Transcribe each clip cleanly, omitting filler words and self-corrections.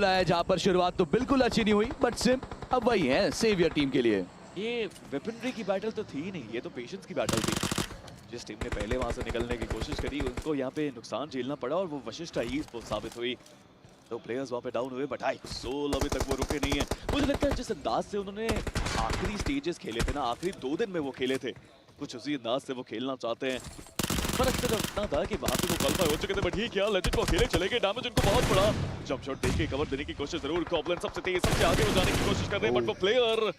जहां पर शुरुआत तो बिल्कुल अच्छी नहीं हुई, बट सिम अब वही है सेवियर टीम के लिए। ये वेपनरी की बैटल तो थी नहीं, ये तो पेशेंस की बैटल थी। जिस टीम ने पहले वहां से निकलने की कोशिश करी उनको यहाँ पे नुकसान झेलना पड़ा और वो वशिष्ठा ही साबित हुई। तो प्लेयर्स वहाँ पे डाउन हुए, बट सोल अभी तक वो रुके नहीं है। मुझे लगता है जिस अंदाज से उन्होंने आखिरी स्टेजेस खेले थे ना, आखिरी 2 दिन में वो खेले थे, कुछ उसी अंदाज से वो खेलना चाहते हैं। फर्क सिर्फ इतना था कि वहां पे वो क्वालिफाई हो चुके थे, बट ये क्या लेजेंड को अकेले चले गए, डैमेज उनको बहुत पड़ा। जंप शॉट देके कवर देने की कोशिश जरूर, गॉब्लिन सबसे तेज सबसे आगे हो जाने की कोशिश कर रहे हैं, बट वो प्लेयर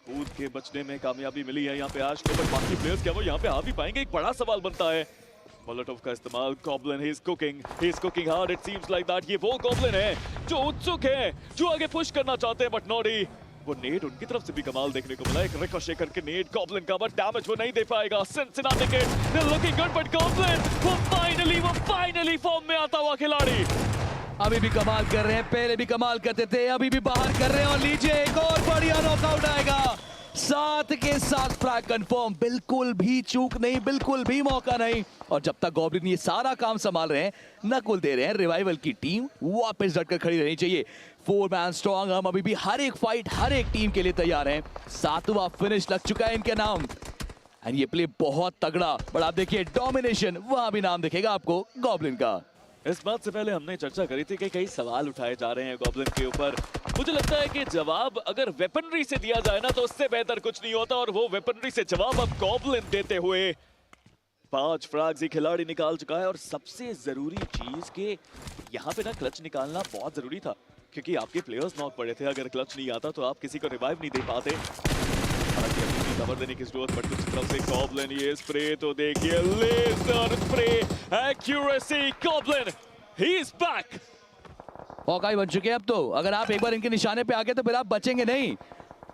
कूद के बचने में कामयाबी मिली है यहाँ पे आज को। बट बाकी प्लेयर्स क्या वो यहाँ पे आ भी पाएंगे, एक बड़ा सवाल बनता है। मोलोटोव का इस्तेमाल, goblin he is cooking hard, it seems like that. ये वो गॉब्लिन है जो उत्सुक है, जो आगे पुश करना चाहते हैं, बट नॉडी वो नेट उनकी तरफ से भी कमाल देखने को मिला। एक रिकोशे करके नेट गॉब्लिन का, बट डैमेज वो नहीं दे पाएगा। Cincinnati kids they are looking good, but goblin वो फाइनली फॉर्म में आता हुआ खिलाड़ी। अभी भी कमाल कर रहे हैं, पहले भी कमाल करते थे, अभी भी बाहर कर रहे हैं। और लीजिए एक और बढ़िया नॉकआउट आएगा, 7 के 7 फ्रैग कंफर्म, बिल्कुल भी चूक नहीं, बिल्कुल भी मौका नहीं। और जब तक गॉब्लिन ये सारा काम संभाल रहे हैं, नकुल दे रहे हैं रिवाइवल की टीम वापस डटकर खड़ी रहनी चाहिए। 4 मैन स्ट्रॉन्ग, हम अभी भी हर एक फाइट हर एक टीम के लिए तैयार हैं। 7वां फिनिश लग चुका है इनके नाम, एंड ये प्ले बहुत तगड़ा। बट आप देखिए डोमिनेशन, वहां भी नाम दिखेगा आपको गॉब्लिन का। इस बात से पहले हमने चर्चा करी थी कि कई सवाल उठाए जा रहे हैं गॉब्लिन के ऊपर। मुझे लगता है कि जवाब अगर वेपनरी से दिया जाए ना तो उससे बेहतर कुछ नहीं होता, और वो वेपनरी से जवाब अब गॉब्लिन देते हुए 5 फ्रैग्स ही खिलाड़ी निकाल चुका है। और सबसे जरूरी चीज के यहाँ पे ना क्लच निकालना बहुत जरूरी था, क्योंकि आपके प्लेयर्स नॉक पड़े थे। अगर क्लच नहीं आता तो आप किसी को रिवाइव नहीं दे पाते। कवर देने की जरूरत, बट दूसरी तरफ से गॉब्लिन ये स्प्रे तो देखिए, laser spray accuracy, goblin he is back. Hawkeye बन चुके हैं अब तो, अगर आप एक बार इनके निशाने पे आ गए तो फिर आप बचेंगे नहीं,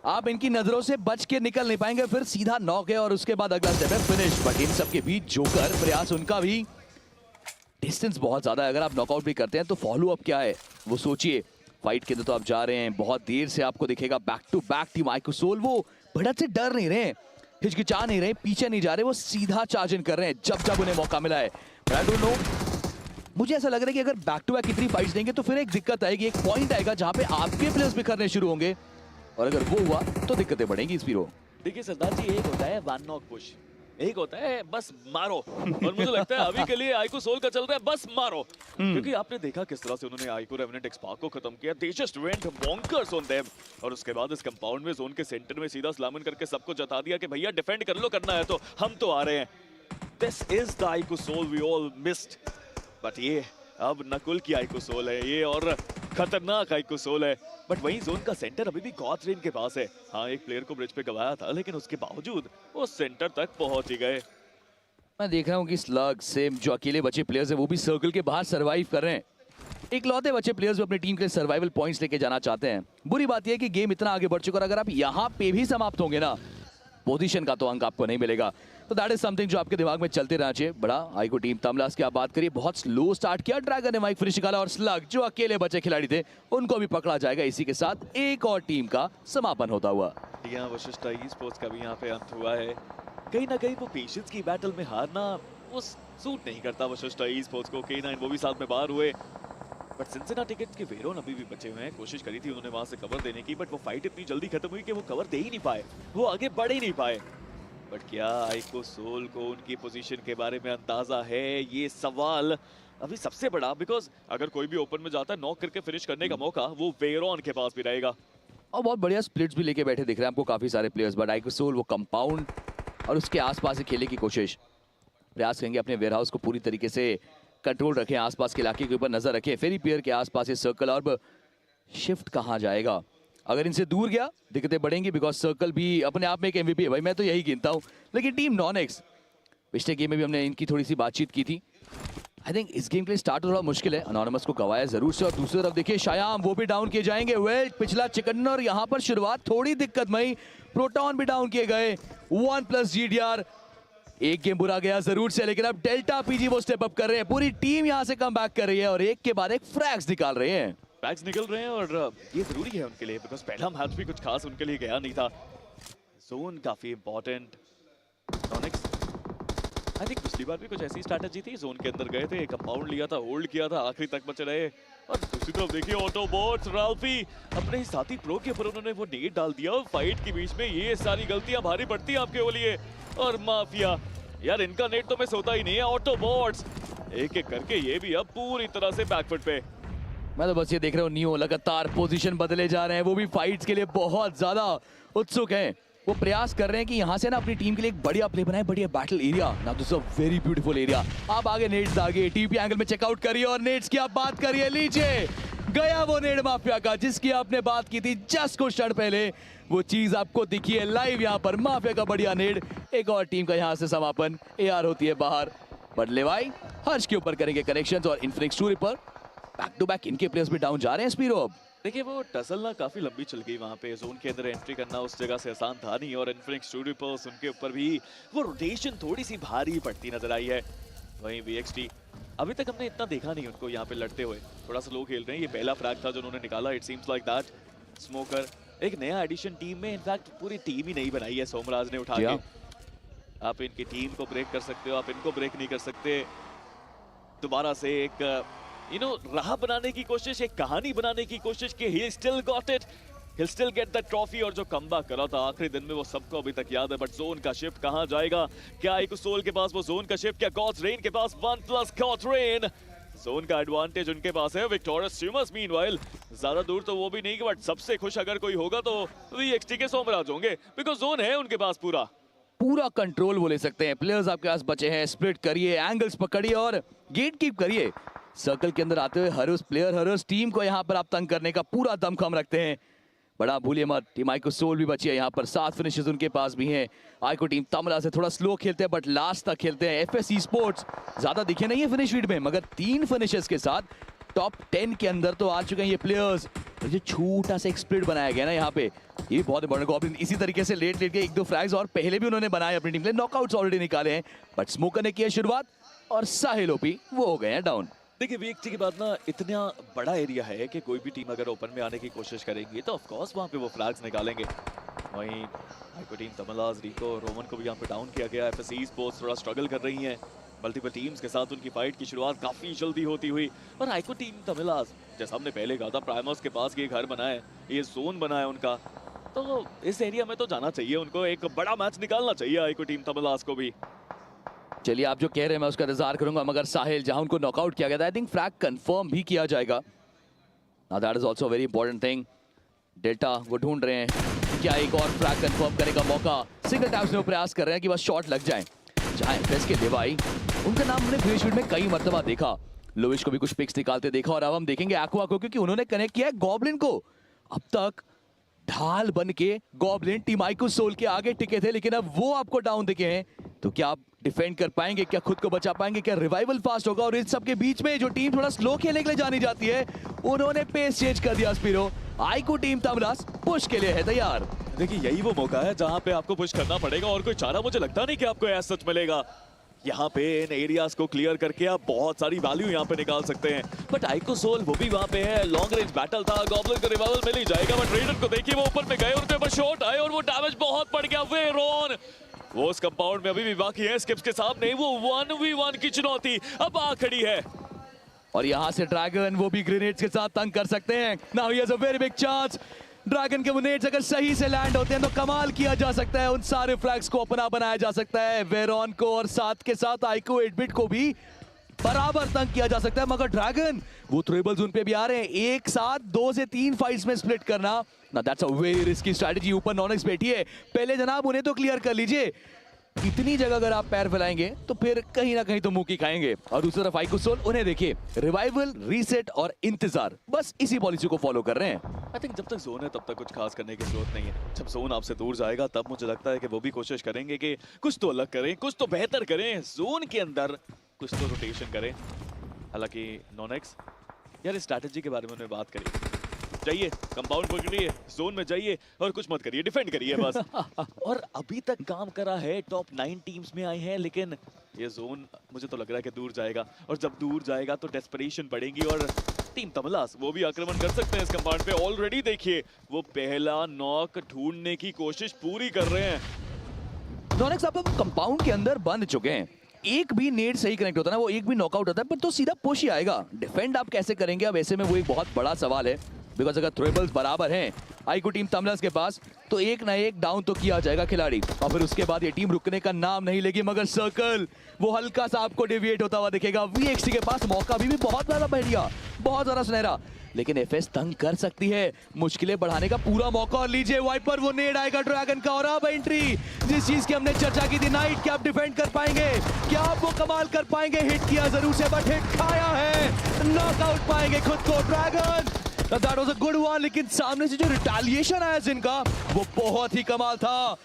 आप इनकी नजरों से बच के निकल नहीं पाएंगे, फिर सीधा नॉक है और उसके बाद अगला स्टेप है फिनिश। बट इन सबके बीच जोकर प्रयास उनका भी, डिस्टेंस बहुत ज्यादा है, अगर आप नॉकआउट भी करते हैं तो फॉलो अप क्या है वो सोचिए। फाइट के अंदर तो आप जा रहे हैं, बहुत देर से आपको दिखेगा back to back team iQsoul, वो बढ़त से डर नहीं रहे, हिचकिचा नहीं रहे, पीछे नहीं जा रहे, वो सीधा चार्ज इन कर रहे हैं जब जब उन्हें मौका मिला है। आई डोंट नो, मुझे ऐसा लग रहा है कि अगर बैक टू बैक इतनी फाइट्स देंगे तो फिर एक दिक्कत आएगी, एक पॉइंट आएगा जहां पे आपके प्लेयर्स बिखरने शुरू होंगे, और अगर वो हुआ तो दिक्कतें बढ़ेंगी स्पीरो। देखिए सरदार जी, एक होता है वन नॉक पुश, एक होता है बस मारो। और मुझे लगता है अभी के लिए iQsoul का चल रहा है बस मारो, क्योंकि आपने देखा किस तरह से उन्होंने iQo Revenant X-Pac को खत्म किया। They just went bonkers on them, और उसके बाद इस कंपाउंड में जोन के सेंटर में सीधा स्लामन करके सबको जता दिया कि भैया डिफेंड कर लो, करना है तो हम तो आ रहे हैं। This is the iQsoul we all missed, but ये अब नकुल की iQsoul है ये, और खतरनाक iQsoul है। बट वहीं जोन का सेंटर अभी भी गॉथरेन के पास है। हाँ, एक प्लेयर को ब्रिज पे गवाया था, लेकिन उसके बावजूद वो सेंटर तक पहुंच ही गए। मैं देख रहा हूँ कि स्लग सिम जो अकेले बचे प्लेयर्स हैं वो भी सर्कल के बाहर सरवाइव कर रहे हैं। इकलौते बचे प्लेयर्स जो अपनी टीम के सर्वाइवल पॉइंट्स लेके जाना चाहते हैं। बुरी बात यह है कि गेम इतना आगे बढ़ चुका है, अगर आप यहाँ पे भी समाप्त होंगे ना, पोजीशन का तो अंक आपको नहीं मिलेगा। तो दैट इज समथिंग जो आपके दिमाग में चलते रहना चाहिए। बड़ा iQo टीम तमलास की आप बात करिए, बहुत स्लो स्टार्ट किया, ड्रैगन ने माइक फिनिश निकाला, और स्लग जो अकेले बचे खिलाड़ी थे उनको भी पकड़ा जाएगा। इसी के साथ एक और टीम का समापन होता हुआ। यहाँ वशिष्ठा ई-स्पोर्ट्स का भी यहाँ पे अंत हुआ है। कहीं ना कहीं वो पेशेंस की बैटल में हारना वो सूट नहीं करता वशिष्ठा ई-स्पोर्ट्स को। K9 वो भी साथ में बाहर हुए, बट सिंसिनाटी किड्स के वेरोन अभी भी बचे हुए हैं। कोशिश करी थी उन्होंने वहां से कवर देने की, बट वो फाइट इतनी जल्दी खत्म हुई कि वो कवर दे ही नहीं पाए, वो आगे बढ़ ही नहीं पाए। बट क्या iQsoul को उनकी पोजीशन के बारे में अंदाजा है, ये सवाल अभी सबसे बड़ा, बिकॉज अगर कोई भी ओपन में जाता है नॉक करके फिनिश करने का मौका वो वेरोन के पास भी रहेगा। और बहुत बढ़िया स्प्लिट्स भी लेके बैठे दिख रहे हैं आपको काफी सारे प्लेयर्स, बट iQsoul वो कंपाउंड और उसके आसपास से खेलने की कोशिश, प्रयास करेंगे अपने वेयरहाउस को पूरी तरीके से कंट्रोल रखें, आसपास के इलाके के ऊपर नजर रखें। फेरी पियर के आसपास ये सर्कल, और शिफ्ट कहाँ जाएगा, अगर इनसे दूर गया दिक्कतें बढ़ेंगी, बिकॉज सर्कल भी अपने आप में एक MVP है भाई, मैं तो यही गिनता हूँ। लेकिन टीम नॉनएक्स, पिछले गेम में भी हमने इनकी थोड़ी सी बातचीत की थी। आई थिंक इस गेम के लिए स्टार्ट थोड़ा मुश्किल है, अनोनिमस को गवाया जरूर से। और दूसरी तरफ देखिए शायाम, वो भी डाउन किए जाएंगे। वेल पिछला चिकन, और यहाँ पर शुरुआत थोड़ी दिक्कतमयी, प्रोटॉन भी डाउन किए गए। 1+ GDR, एक गेम बुरा गया जरूर से, लेकिन अब डेल्टा PG वो स्टेप अप कर रहे हैं, पूरी टीम यहाँ से कम बैक कर रही है और एक के बाद एक फ्रैग्स निकाल रहे हैं। फ्रैग्स निकल रहे हैं, और ये जरूरी है उनके लिए, बिकॉज पहला मैच भी कुछ खास उनके लिए गया नहीं था। जोन काफी इंपॉर्टेंट। नॉनिक्स आई थिंक पिछली बार भी कुछ ऐसी स्ट्रैटेजी थी, जोन के अंदर गए थे, कंपाउंड लिया था, होल्ड किया था, आखिरी तक बचे रहे। और दूसरी तरफ देखिए ऑटोबॉट्स, राल्फी अपने ही साथी प्रो के ऊपर उन्होंने वो नेट डाल दिया और फाइट के बीच में ये सारी गलतियां भारी पड़ती हैं आपके लिए। और माफिया यार, इनका नेट तो मिस होता ही नहीं है। ऑटोबॉट्स एक एक करके ये भी अब पूरी तरह से बैकफुट पे। मैं तो बस ये देख रहा हूँ, नियो लगातार पोजीशन बदले जा रहे हैं, वो भी फाइट्स के लिए बहुत ज्यादा उत्सुक हैं। वो प्रयास कर रहे हैं कि यहाँ से ना अपनी टीम के लिए एक बढ़िया प्ले बनाए, बढ़िया बैटल एरिया। ना this a very beautiful area. आप आगे नेट्स आगे टीपी एंगल में चेकआउट करिए और नेट्स की आप बात करिए। लीजिए गया वो नेट माफिया का जिसकी आपने बात की थी जस्ट कुछ क्षण पहले, वो चीज आपको दिखी है लाइव यहाँ पर। माफिया का बढ़िया नेट, एक और टीम का यहाँ से समापन। एआर होती है बाहर, बट लेवाई हर्ष के ऊपर करेंगे कनेक्शंस और Infinix to reaper back to back इनके प्लेयर्स भी डाउन जा रहे हैं। स्पीरो अब देखिए वो टसल ना काफी लंबी चल गई वहां पे, जोन के अंदर एंट्री करना उस जगह से आसान था नहीं। और इन्फिनिक्स स्टूडियोस उनके ऊपर भी वो रोटेशन थोड़ी सी भारी पड़ती नजर आई है। वहीं वीएक्सटी अभी तक हमने इतना देखा नहीं उनको यहाँ पे लड़ते हुए, थोड़ा सा लो खेल रहे हैं। ये पहला फ्रैग था जो उन्होंने निकाला, it seems like that. Smoker एक नया एडिशन टीम में, इनफैक्ट पूरी टीम ही नहीं बनाई है सोमराज ने उठा के। आप इनकी टीम को ब्रेक कर सकते हो, आप इनको ब्रेक नहीं कर सकते। दोबारा से एक राह बनाने की कोशिश, एक कहानी बनाने की कोशिश कि he still got it, he'll still get that trophy। और जो कमबैक करा था आखिरी दिन में वो सबको अभी तक याद है। बट जोन का शिफ्ट कहां जाएगा? क्या इकोसोल के पास वो जोन का शिफ्ट, क्या गॉड्स रेन के पास 1+ गॉड्स रेन? जोन का एडवांटेज उनके पास है। विक्टोरियस स्ट्रीमर्स मीनवाइल ज्यादा दूर तो वो भी नहीं, बट सबसे खुश अगर कोई होगा तो वीएक्सटी के सोमराज होंगे, बिकॉज जोन है उनके पास पूरा कंट्रोल वो ले सकते हैं। प्लेयर्स आपके पास बचे हैं, स्प्लिट करिए, एंगल्स पकड़िए और गेट कीप करिए। सर्कल के अंदर आते हुए हर उस प्लेयर, हर उस टीम को यहाँ पर आप तंग करने का पूरा दमखम रखते हैं। बड़ा भूलिए मत, टीम आईको सोल भी बची है यहाँ पर, 7 फिनिशेस उनके पास भी हैं। आईको टीम तमला से थोड़ा स्लो खेलते हैं बट लास्ट तक खेलते हैं। एफएस स्पोर्ट्स ज्यादा दिखे नहीं है फिनिश रीड में, मगर 3 फिनिशेस के साथ टॉप 10 के अंदर तो आ चुके हैं ये प्लेयर्स। जो छोटा सा एक स्प्लिट बनाया गया ना यहाँ पे, ये बहुत इंपॉर्टेंट। गॉब्लिन इसी तरीके से लेट के 1-2 फ्रैग्स और पहले भी उन्होंने बनाए अपनी टीम के लिए, नॉकआउट्स ऑलरेडी निकाले हैं। बट स्मोकर ने किया शुरुआत और साहिल ओपी वो हो गए हैं डाउन। देखिए वीएक्सटी के बाद ना इतना बड़ा एरिया है कि कोई भी टीम अगर ओपन में आने की कोशिश करेंगी तो ऑफ कोर्स वहां पे वो फ्लैग्स निकालेंगे। वहीं आईको टीम तमलाज, रिको, रोमन को भी यहाँ पे डाउन किया गया। एफएसई स्पोर्ट्स थोड़ा स्ट्रगल कर रही हैं मल्टीपल टीम्स के साथ। उनकी फाइट की शुरुआत काफी जल्दी होती हुई। और आईको टीम तमलाज, जैसा हमने पहले कहा था, प्राइमर्स के पास ये घर बना है, ये जोन बना है उनका, तो इस एरिया में तो जाना चाहिए उनको। एक बड़ा मैच निकालना चाहिए आईको टीम तमलाज को भी। चलिए आप जो कह रहे हैं मैं उसका इंतजार करूंगा, मगर साहिल जहां उनको नॉकआउट किया गया था, आई थिंक फ्रैग कंफर्म भी किया जाएगा। Now that is also very important thing. Delta वो ढूंढ रहे हैं क्या एक और फ्रैग कंफर्म करने का मौका। सिंगल टैप्स में वो प्रयास कर रहे हैं कि बस शॉट लग जाए। जहां एफएस के देवाई, उनका नाम हमने फिनिश में कई मर्तबा देखा। लोविश को भी कुछ पिक्स निकालते देखा और अब हम देखेंगे एक्वा को, क्योंकि उन्होंने कनेक्ट किया है गॉब्लिन को। अब तक ढाल बन के गॉब्लिन टीम आईको सोल के आगे टिके थे, लेकिन अब वो आपको डाउन दिखे हैं। तो क्या आप डिफेंड कर पाएंगे, क्या खुद को बचा पाएंगे, क्या रिवाइवल फास्ट होगा? और इन सब के बीच में जो टीम थोड़ा स्लो खेलने के लिए जानी जाती है, उन्होंने पेस चेंज कर दिया। स्पीरो, आईको टीम तमलास पुश के लिए है तैयार। देखिए यही वो मौका है जहां पे आपको पुश करना पड़ेगा और कोई चारा मुझे लगता नहीं कि आपको ऐसा सच मिलेगा। यहाँ पे इन एरियाज को क्लियर करके आप बहुत सारी वैल्यू यहाँ पे निकाल सकते हैं। बट आईको सोल वो भी वहाँ पे है, लॉन्ग रेंज बैटल था, गॉब्लिन को रिवाइवल मिल ही जाएगा। बट रेडर को देखिए वो ऊपर पे गए, उनके ऊपर शॉट आए और वो डैमेज बहुत पड़ गया। वेरॉन वो उस कंपाउंड में अभी भी बाकी है, स्किप्स के सामने वो 1v1 की चुनौती अब आ खड़ी है। और यहाँ से ड्रैगन वो भी ग्रेनेड्स के साथ तंग कर सकते हैं। Now he has a very big chance. Dragon के ग्रेनेड्स अगर सही से लैंड होते हैं तो कमाल किया जा सकता है, उन सारे फ्लैग्स को अपना बनाया जा सकता है। वेरॉन को और साथ के साथ आईको 8-बिट को भी बराबर तंग किया जा सकता है। मगर ड्रैगन वो ट्रेबल जोन पे भी आ रहे हैं, एक साथ 2 से 3 फाइट्स में स्प्लिट करना, ना that's a very risky strategy. ऊपर नॉनेक्स बैठी है, पहले जनाब उन्हें तो क्लियर कर लीजिए। इतनी जगह अगर आप पैर फैलाएंगे तो फिर कहीं ना कहीं तो मुंह की खाएंगे। और दूसरी तरफ आईको सोल, उन्हें देखिए रिवाइवल, रीसेट और इंतजार, बस इसी पॉलिसी को फॉलो कर रहे हैं। आई थिंक जब तक जोन है तब तक कुछ खास करने की जरूरत नहीं है। जब जोन आपसे दूर जाएगा तब मुझे लगता है कि वो भी कोशिश करेंगे कि कुछ तो अलग करें, कुछ तो बेहतर करें, जोन के अंदर कुछ तो रोटेशन करें। हालांकि नॉनेक्स यार इस स्ट्रैटेजी के बारे में उन्होंने बात करी, जाइए कंपाउंड पकड़िए, जोन में जाइए और कुछ मत करिए, डिफेंड करिए बस। और अभी तक काम करा है, टॉप 9 टीम्स में आए हैं, लेकिन ये जोन मुझे तो लग रहा है कि दूर जाएगा। और जब दूर जाएगा तो डेस्परेशन बढ़ेगी और टीम तमलास वो भी आक्रमण कर सकते हैं इस कंपाउंड पे। ऑलरेडी देखिए वो पहला नॉक ढूंढने की कोशिश पूरी कर रहे हैं। नॉनेक्स आप कंपाउंड के अंदर बंद चुके हैं, एक भी नेट सही कनेक्ट होता है ना, वो एक भी नॉकआउट होता है, पर तो सीधा पुश ही आएगा। डिफेंड आप कैसे करेंगे अब ऐसे में, वो एक बहुत बड़ा सवाल है। बिकॉज अगर थ्रोएबल्स बराबर हैं आईक्यू टीम तमलस के पास, तो एक ना एक डाउन तो किया जाएगा खिलाड़ी, और फिर उसके बाद ये टीम रुकने का नाम नहीं लेगी। मगर सर्कल वो हल्का सा आपको डेविएट होता हुआ दिखेगा। वीएक्सटी के पास मौका भी बहुत ज्यादा बढ़िया, बहुत ज्यादा सुनहरा, लेकिन एफएस तंग कर सकती है। मुश्किलें बढ़ाने का पूरा मौका, और लीजिए वाइपर, वो नेड आएगा ड्रैगन का। और अब एंट्री जिस चीज की हमने चर्चा की थी, नाइट, क्या आप डिफेंड कर पाएंगे, क्या आप वो कमाल कर पाएंगे? हिट किया जरूर से, बट हिट खाया है, नॉकआउट पाएंगे खुद को dragon. That was a good one, लेकिन सामने से जो रिटालिएशन आया जिनका, वो बहुत ही कमाल था।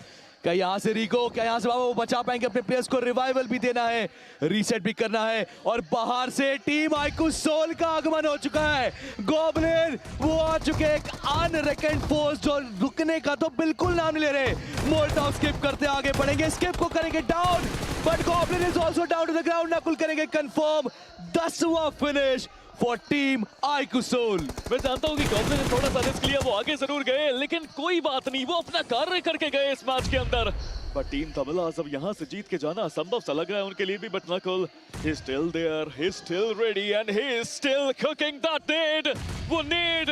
क्या यहाँ से रिको, क्या यहाँ से बाबा वो बचा पाएंगे अपने प्लेयर्स को? रिवाइवल भी देना है, रीसेट भी करना है, और बाहर से टीम आईक्यू सोल का आगमन हो चुका है। गॉब्लिन वो आ चुके, एक अनरेकन्ड फोर्स जो रुकने का तो बिल्कुल नाम नहीं ले रहे। मोल्टॉव स्किप करते आगे बढ़ेंगे, स्किप को करेंगे down, but goblin is also down to the ground. Nakul करेंगे कंफर्म 10वां finish for team IQ Soul. मैं जानता हूँ कि गॉब्लिन ने थोड़ा सा रिस्क लिया, वो आगे जरूर गए, लेकिन कोई बात नहीं, वो अपना कार्य करके गए इस मैच के अंदर। पर टीम तमलास अब यहाँ से जीत के जाना असंभव सा लग रहा है उनके लिए भी, but Nakul he is still there, he is still ready and he is still cooking that nade. वो नेड,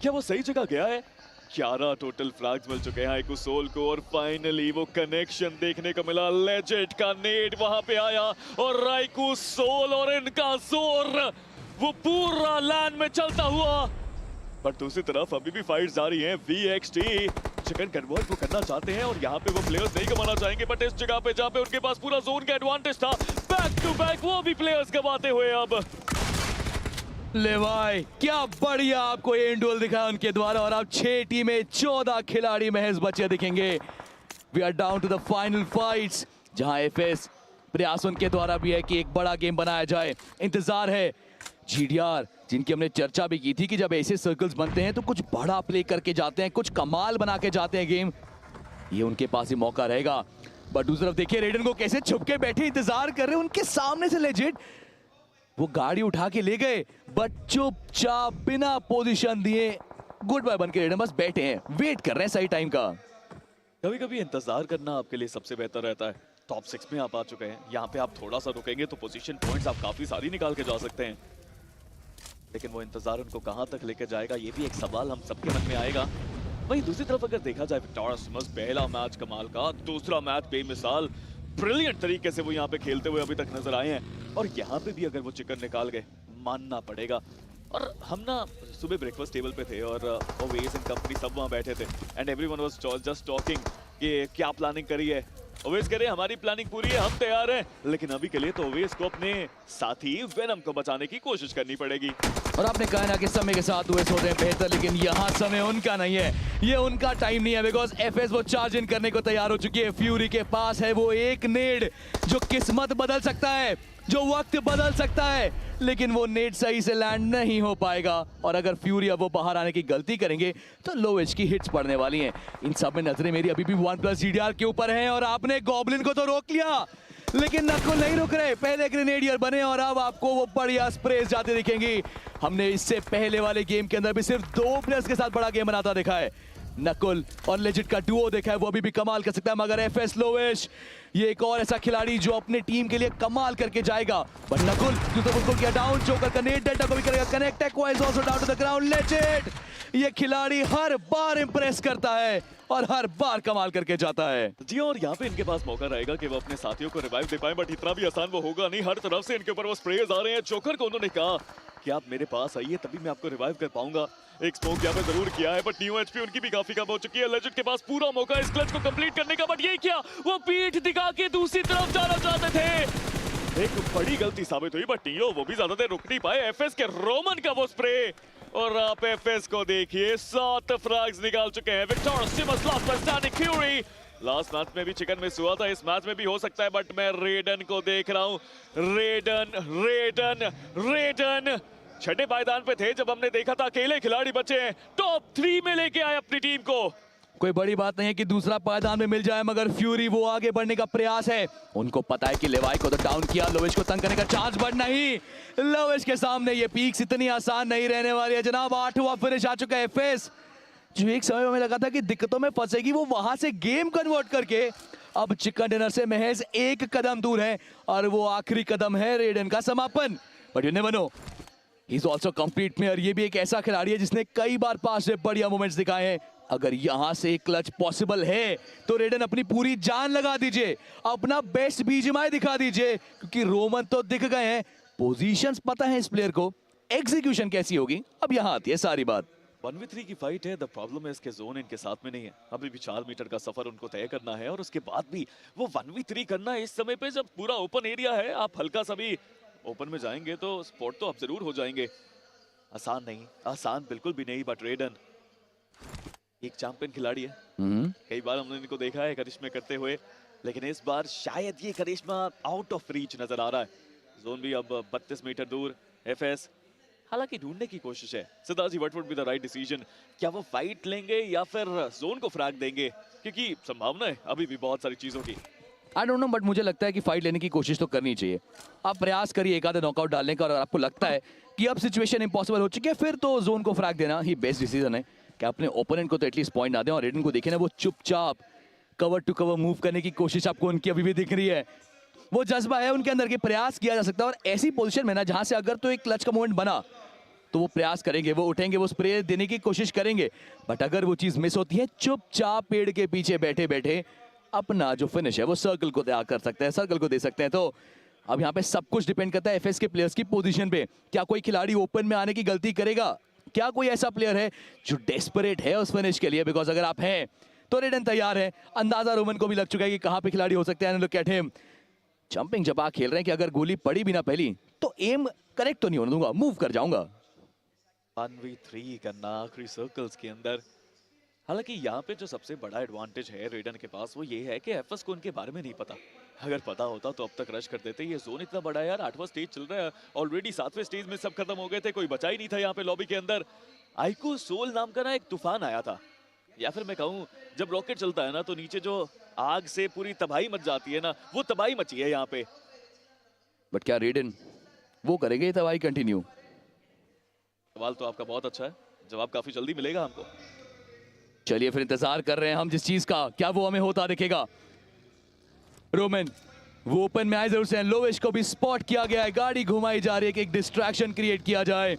क्या वो सही जगह गया है? 11 टोटल फ्रैग्स मिल चुके हैं आईक्यू सोल को, और फाइनली वो कनेक्शन देखने को मिला। लेजेंड का नेड वहां पे आया, और आईक्यू सोल और इनका जोर वो पूरा लैंड में चलता हुआ। पर दूसरी तरफ अभी भी फाइट जारी है। वीएक्सटी चिकन कन्वर्ट को करना चाहते हैं, और यहाँ पे वो प्लेयर्स नहीं गंवाना चाहेंगे, बट इस जगह पे जहाँ पे उनके पास पूरा जोन का एडवांटेज था, बैक टू बैक वो भी प्लेयर्स गंवाते हुए अब। ले भाई, क्या बढ़िया आपको एंड डुएल दिखाया उनके द्वारा, और अब 6 टीमें 14 खिलाड़ी महज बचे दिखेंगे। We are down to the final fights, जहां एफएस प्रयास उनके द्वारा भी है कि एक बड़ा गेम बनाया जाए। इंतजार है जीडीआर, जिनकी हमने चर्चा भी की थी कि जब ऐसे सर्कल्स बनते हैं तो कुछ बड़ा प्ले करके जाते हैं, कुछ कमाल बना के जाते हैं गेम। ये उनके पास ही मौका रहेगा। बट दूसरी तरफ देखिए रेडन को कैसे छुप के बैठे इंतजार कर रहे हैं, उनके सामने से लेजिट वो गाड़ी उठा के ले गए, बट चुपचाप बिना पोजीशन दिए गुड बाय बन के रेडन बस बैठे हैं, वेट कर रहे हैं सही टाइम का। कभी कभी इंतजार करना आपके लिए सबसे बेहतर रहता है। टॉप 6 में आप आ चुके हैं, यहाँ पे आप थोड़ा सा रुकेंगे तो पोजीशन पॉइंट्स आप काफी सारी निकाल के जा सकते हैं, लेकिन वो इंतजार उनको कहां तक लेकर जाएगा, ये भी एक सवाल हम सबके मन में आएगा। वहीं दूसरी तरफ अगर देखा जाए, विक्टोरिया स्विमर्स पहला मैच कमाल का, दूसरा मैच बेमिसाल, ब्रिलियंट तरीके से वो यहाँ पे खेलते हुए अभी तक नजर आए हैं, और यहाँ पे भी अगर वो चिकन निकाल गए मानना पड़ेगा। और हम ना सुबह ब्रेकफास्ट टेबल पे थे, और ओवेस एंड कंपनी सब वहाँ बैठे थे, and everyone was just talking कि क्या प्लानिंग करी है। ओवेस कह रहे हमारी प्लानिंग पूरी है, हम तैयार हैं, लेकिन अभी के लिए तो ओवेस को अपने साथी वेनम को बचाने की कोशिश करनी पड़ेगी। और आपने कहा ना कि समय के साथ ओवेस होते हैं बेहतर, लेकिन यहाँ समय उनका नहीं है, ये उनका टाइम नहीं है, बिकॉज एफएस वो चार्ज इन करने को तैयार हो चुकी है। फ्यूरी के पास है वो एक नेड जो किस्मत बदल सकता है, जो वक्त बदल सकता है, लेकिन वो नेट सही से लैंड नहीं हो पाएगा। और अगर फ्यूरी अब वो बाहर आने की गलती करेंगे तो लो एज की हिट्स पड़ने वाली हैं। इन सब में नजरें मेरी अभी भी 1+ जीडीआर के ऊपर हैं, और आपने गॉब्लिन को तो रोक लिया, लेकिन नकुल नहीं रुक रहे। पहले ग्रेनेडियर बने, और अब आपको वो बढ़िया स्प्रेस जाते दिखेंगी। हमने इससे पहले वाले गेम के अंदर भी सिर्फ 2 प्लेयर्स के साथ बड़ा गेम बनाता देखा है, नकुल और लेजिट का डुओ देखा है, वो अभी भी कमाल कर सकता है। मगर एफएस लोवेश ये एक और ऐसा खिलाड़ी जो अपने टीम के लिए कमाल करके जाएगा। बट नकुल दूसरा किया डाउन, जोकर का नेट डेटा को भी करेगा कनेक्ट, एक्वाइज also down to the ground. Legit ये खिलाड़ी हर बार इंप्रेस करता है और हर बार कमाल करके जाता है। जी, और यहाँ पे इनके पास मौका रहेगा कि वो अपने साथियों को रिवाइव दे पाए, बट इतना भी आसान वो होगा नहीं। हर तरफ से इनके ऊपर वो स्प्रेज आ रहे हैं। जोकर को उन्होंने कहा कि आप मेरे पास आइए, तभी मैं आपको रिवाइव कर पाऊंगा। एक स्मोक यहाँ पे जरूर किया है, बट न्यू एचपी उनकी भी काफी कम हो चुकी है। लेजेंड के पास पूरा मौका इस क्लच को कंप्लीट करने का, बट ये क्या, वो पीठ दिखा के दूसरी तरफ जाना चाहते थे। एक बड़ी गलती साबित हुई, बट टियो वो भी ज्यादा देर रुक नहीं पाए। एफएस के रोमन का वो स्प्रे, और आप एफएस को देखिए 7 फ्रैग्स निकाल चुके हैं। Victoria swimmers last bye standing fury. Last match में भी चिकन मिस हुआ था, इस मैच में भी हो सकता है, बट मैं रेडन को देख रहा हूँ। रेडन रेडन रेडन छठे पायदान पे थे जब हमने देखा था अकेले खिलाड़ी बचे हैं, टॉप 3 में लेके आए अपनी टीम को। कोई बड़ी बात नहीं है कि दूसरा पायदान में मिल जाए, मगर फ्यूरी वो आगे बढ़ने का प्रयास है। उनको पता है कि लेवाई को तो डाउन किया, लोवेश को तंग करने का चांस बट नहीं। लोवेश के सामने ये पीक्स इतनी आसान नहीं रहने वाली है जनाब। 8वां फिनिश आ चुका है एफएस, जो एक समय में लगा था कि दिक्कतों में फंसेगी, वो वहां से गेम कन्वर्ट करके अब चिकन डिनर से महज एक कदम दूर है और वो आखिरी कदम है रेडन का समापन। But you never know, he is also complete player. ये भी एक ऐसा खिलाड़ी है जिसने कई बार पास से बढ़िया मोमेंट्स दिखाए हैं। अगर यहां से एक क्लच पॉसिबल है तो रेडन अपनी पूरी जान लगा दीजिए, अपना बेस्ट बीजीएमआई दिखा दीजिए, क्योंकि रोमन तो दिख गए हैं, पोजीशंस पता है इस प्लेयर को, एग्जीक्यूशन कैसी होगी अब यहां आती है सारी बात। 1v3 की फाइट है। द प्रॉब्लम है इसके जोन इनके साथ में नहीं है। अभी भी 4 मीटर का सफर उनको तय करना है और उसके बाद भी वो 1v3 करना है इस समय पे जब पूरा ओपन एरिया है। आप हल्का सा भी ओपन में जाएंगे तो स्पॉट तो आप जरूर हो जाएंगे। आसान नहीं, आसान बिल्कुल भी नहीं। बट रेडन एक चैंपियन खिलाड़ी है। कई बार हमने इनको देखा है करिश्मे करते हुए, लेकिन इस बार शायद ये करिश्मा आउट ऑफ रीच नजर आ रहा है। जोन भी अब 32 मीटर दूर। एफएस हालांकि ढूंढने की कोशिश है। Siddharth, what would be the right decision? क्या वो फाइट लेंगे या फिर जोन को फ्रैग देंगे? क्योंकि संभावना है अभी भी बहुत सारी चीजों की। आई डोंट नो, बट मुझे लगता है कि फाइट लेने की कोशिश तो करनी चाहिए। आप प्रयास करिए एक आधा नॉकआउट डालने का, और अगर आपको लगता है कि अब सिचुएशन इंपॉसिबल हो चुकी है फिर तो जोन को फ्रैग देना ही बेस्ट डिसीजन है कि अपने ओपोनेंट को तो एटलीस्ट पॉइंट ना दें। और रेडन को देखें ना, वो चुपचाप कवर टू कवर मूव करने की कोशिश आपको उनकी अभी भी दिख रही है। वो जज्बा है उनके अंदर कि प्रयास किया जा सकता है, और ऐसी पोजीशन में ना जहां से अगर तो एक क्लच का मोमेंट बना तो वो प्रयास करेंगे, वो उठेंगे, वो स्प्रे देने की कोशिश करेंगे। बट अगर वो चीज मिस होती है, चुपचाप पेड़ के पीछे बैठे बैठे अपना जो फिनिश है वो सर्कल को कर सकते हैं, सर्कल को दे सकते हैं। तो अब यहाँ पे सब कुछ डिपेंड करता है एफएस के प्लेयर्स की पोजीशन पे। क्या कोई खिलाड़ी ओपन में आने की गलती करेगा? क्या कोई ऐसा प्लेयर है जो डेस्परेट है उस फिनिश के लिए? बिकॉज अगर आप हैं तो रेडन तैयार है। अंदाजा रोमन को भी लग चुका है कि कहां पे खिलाड़ी हो सकते हैं। लुक एट हिम, जंपिंग जब आप खेल रहे हैं कि अगर गोली पड़ी भी ना पहली तो एम करेक्ट तो नहीं होने दूंगा, मूव कर जाऊंगा। 1v3 करना आखिरी सर्कल्स के अंदर। हालांकि यहाँ पे जो सबसे बड़ा एडवांटेज है रेडन के पास वो ये है कि एफएस को उनके बारे में नहीं पता। अगर पता होता तो अब तक रश कर देते। ये जोन इतना बड़ा है यार, 8वां स्टेज चल रहा है ऑलरेडी। 7वें स्टेज में सब खत्म हो गए थे, कोई बचा ही नहीं था यहाँ पे लॉबी के अंदर। आइको सोल नाम का ना एक तूफान आया था, या फिर मैं कहूँ जब रॉकेट चलता है ना तो नीचे जो आग से पूरी तबाही मच जाती है ना, वो तबाही मची है यहाँ पे। बट क्या रेडन वो करेंगे तबाही कंटिन्यू? सवाल तो आपका बहुत अच्छा है, जवाब काफी जल्दी मिलेगा हमको। चलिए फिर इंतजार कर रहे हैं हम जिस चीज का, क्या वो हमें होता दिखेगा? रोमन वो ओपन में आए जरूर से, लोवेश को भी स्पॉट किया गया है, गाड़ी घुमाई जा रही है कि एक डिस्ट्रैक्शन क्रिएट किया जाए।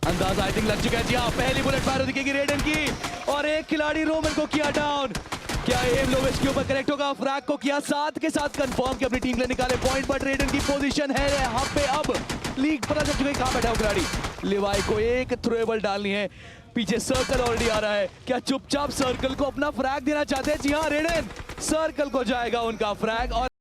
अंदाजा आई थिंक लग चुका है। जी हाँ, पहली बुलेट फायर दिखेगी रेडन की और एक खिलाड़ी रोमन को किया डाउन। क्या एम लोवेश के ऊपर करेक्ट होगा? फ्रैग को किया साथ के साथ कंफर्म कि अपनी टीम के लिए निकाले पॉइंट। बट रेडन की पोजीशन है यहाँ पे अब लीग पता चल चुका है कहां बैठा है खिलाड़ी। लिवाई को एक थ्रोएबल डालनी है, पीछे सर्कल ऑलरेडी आ रहा है। क्या चुपचाप सर्कल को अपना फ्रैग देना चाहते हैं? जी हाँ, रेडन सर्कल को जाएगा उनका फ्रैग। और